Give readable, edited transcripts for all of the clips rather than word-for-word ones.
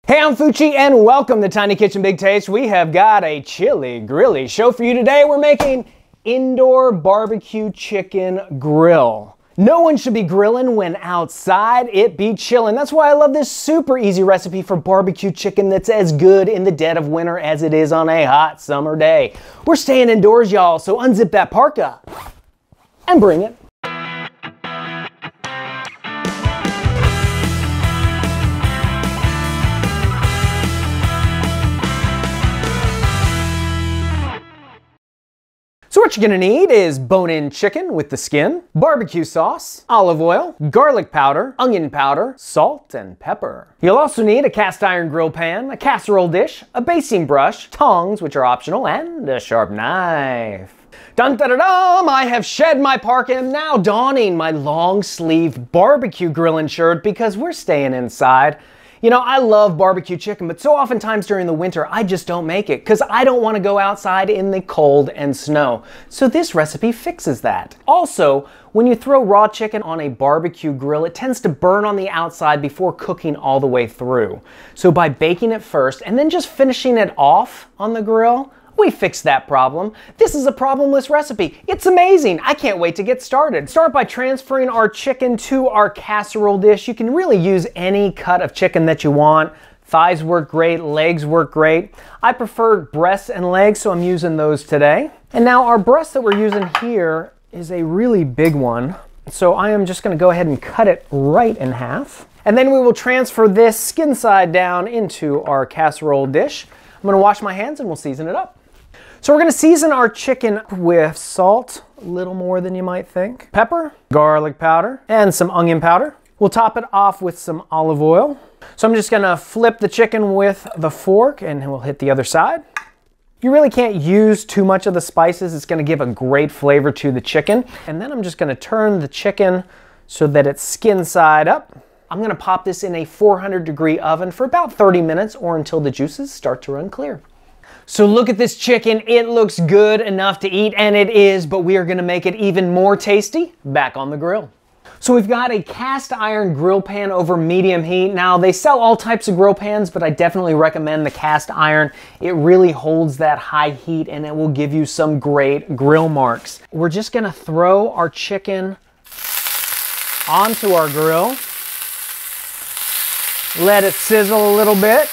Hey, I'm Fucci and welcome to Tiny Kitchen Big Taste. We have got a chilly, grilly show for you today. We're making indoor barbecue chicken grill. No one should be grilling when outside it be chillin'. That's why I love this super easy recipe for barbecue chicken that's as good in the dead of winter as it is on a hot summer day. We're staying indoors, y'all, so unzip that parka and bring it. So what you're gonna need is bone-in chicken with the skin, barbecue sauce, olive oil, garlic powder, onion powder, salt, and pepper. You'll also need a cast iron grill pan, a casserole dish, a basting brush, tongs, which are optional, and a sharp knife. Dun-da-da-dum! I have shed my parka and now donning my long-sleeved barbecue grilling shirt because we're staying inside. You know, I love barbecue chicken, but so oftentimes during the winter, I just don't make it because I don't want to go outside in the cold and snow. So this recipe fixes that. Also, when you throw raw chicken on a barbecue grill, it tends to burn on the outside before cooking all the way through. So by baking it first and then just finishing it off on the grill, we fixed that problem. This is a problemless recipe. It's amazing. I can't wait to get started. Start by transferring our chicken to our casserole dish. You can really use any cut of chicken that you want. Thighs work great, legs work great. I prefer breasts and legs, so I'm using those today. And now our breast that we're using here is a really big one. So I am just gonna go ahead and cut it right in half. And then we will transfer this skin side down into our casserole dish. I'm gonna wash my hands and we'll season it up. So we're gonna season our chicken with salt, a little more than you might think, pepper, garlic powder, and some onion powder. We'll top it off with some olive oil. So I'm just gonna flip the chicken with the fork and we'll hit the other side. You really can't use too much of the spices. It's gonna give a great flavor to the chicken. And then I'm just gonna turn the chicken so that it's skin side up. I'm gonna pop this in a 400-degree oven for about 30 minutes or until the juices start to run clear. So look at this chicken. It looks good enough to eat, and it is, but we are gonna make it even more tasty back on the grill. So we've got a cast iron grill pan over medium heat. Now they sell all types of grill pans, but I definitely recommend the cast iron. It really holds that high heat and it will give you some great grill marks. We're just gonna throw our chicken onto our grill. Let it sizzle a little bit.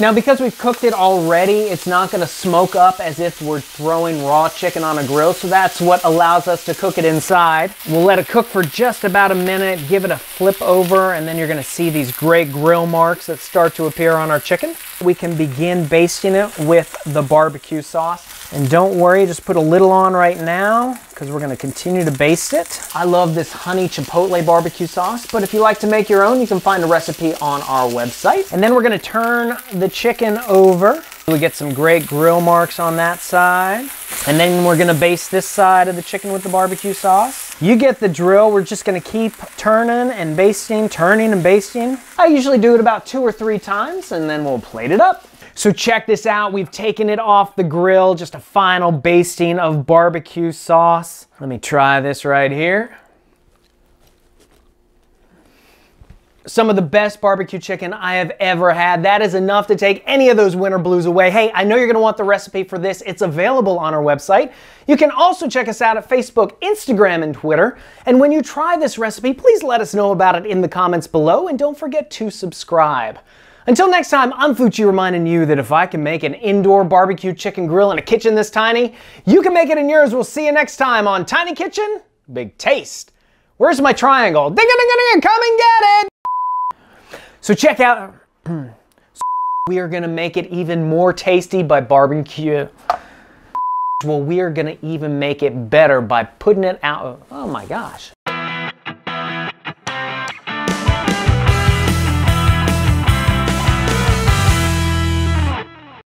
Now because we've cooked it already, it's not gonna smoke up as if we're throwing raw chicken on a grill, so that's what allows us to cook it inside. We'll let it cook for just about a minute, give it a flip over, and then you're gonna see these great grill marks that start to appear on our chicken. We can begin basting it with the barbecue sauce. And don't worry, just put a little on right now because we're gonna continue to baste it. I love this honey chipotle barbecue sauce, but if you like to make your own, you can find a recipe on our website. And then we're gonna turn the chicken over. We get some great grill marks on that side. And then we're gonna baste this side of the chicken with the barbecue sauce. You get the drill. We're just gonna keep turning and basting, turning and basting. I usually do it about 2 or 3 times and then we'll plate it up. So check this out, we've taken it off the grill, just a final basting of barbecue sauce. Let me try this right here. Some of the best barbecue chicken I have ever had. That is enough to take any of those winter blues away. Hey, I know you're gonna want the recipe for this. It's available on our website. You can also check us out at Facebook, Instagram, and Twitter. And when you try this recipe, please let us know about it in the comments below and don't forget to subscribe. Until next time, I'm Fucci reminding you that if I can make an indoor barbecue chicken grill in a kitchen this tiny, you can make it in yours. We'll see you next time on Tiny Kitchen Big Taste. Where's my triangle? Ding-a-ding-a-ding, come and get it! So check out, we are gonna make it even more tasty by barbecue. Well, we are gonna even make it better by putting it out, oh my gosh.